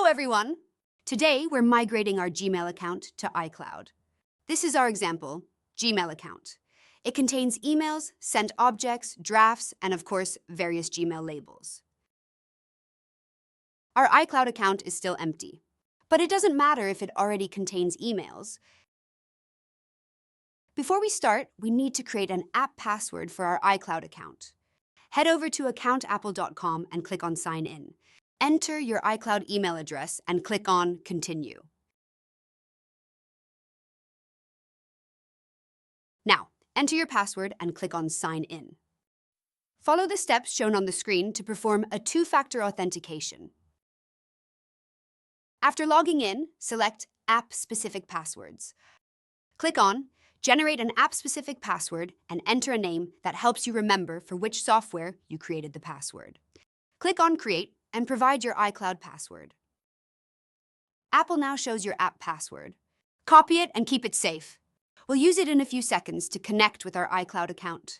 everyone! Today, we're migrating our Gmail account to iCloud. This is our example, Gmail account. It contains emails, sent objects, drafts, and of course, various Gmail labels. Our iCloud account is still empty, but it doesn't matter if it already contains emails. Before we start, we need to create an app password for our iCloud account. Head over to accountapple.com and click on Sign In. Enter your iCloud email address and click on Continue. Now, enter your password and click on Sign In. Follow the steps shown on the screen to perform a two-factor authentication. After logging in, select App-Specific Passwords. Click on Generate an app-specific password and enter a name that helps you remember for which software you created the password. Click on Create and provide your iCloud password. Apple now shows your app password. Copy it and keep it safe. We'll use it in a few seconds to connect with our iCloud account.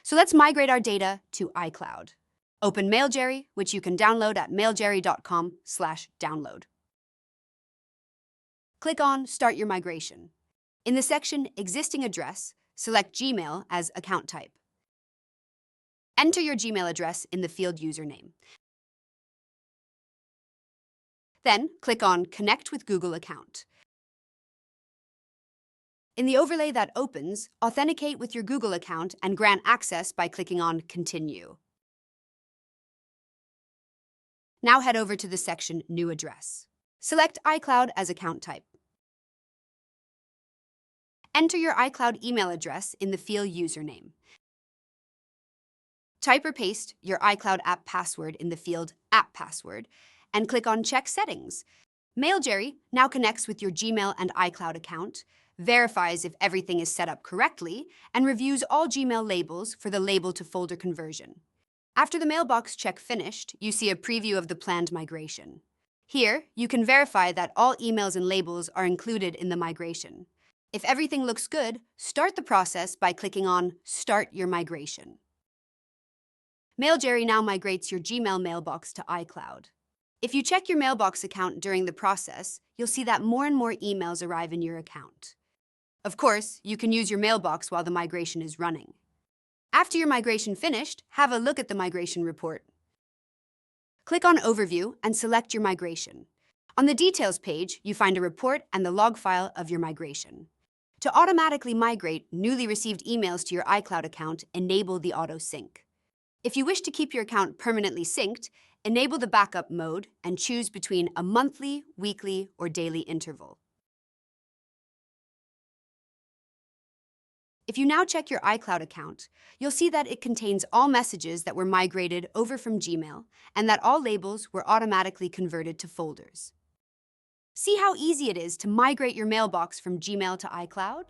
So let's migrate our data to iCloud. Open MailJerry, which you can download at mailjerry.com/download. Click on Start Your Migration. In the section Existing Address, select Gmail as account type. Enter your Gmail address in the field Username. Then, click on Connect with Google Account. In the overlay that opens, authenticate with your Google account and grant access by clicking on Continue. Now head over to the section New Address. Select iCloud as account type. Enter your iCloud email address in the field Username. Type or paste your iCloud app password in the field App Password and click on Check Settings. MailJerry now connects with your Gmail and iCloud account, verifies if everything is set up correctly, and reviews all Gmail labels for the label to folder conversion. After the Mailbox check finished, you see a preview of the planned migration. Here, you can verify that all emails and labels are included in the migration. If everything looks good, start the process by clicking on Start Your Migration. MailJerry now migrates your Gmail mailbox to iCloud. If you check your Mailbox account during the process, you'll see that more and more emails arrive in your account. Of course, you can use your Mailbox while the migration is running. After your migration finished, have a look at the migration report. Click on Overview and select your migration. On the Details page, you find a report and the log file of your migration. To automatically migrate newly received emails to your iCloud account, enable the auto sync. If you wish to keep your account permanently synced, enable the backup mode and choose between a monthly, weekly, or daily interval. If you now check your iCloud account, you'll see that it contains all messages that were migrated over from Gmail and that all labels were automatically converted to folders. See how easy it is to migrate your mailbox from Gmail to iCloud?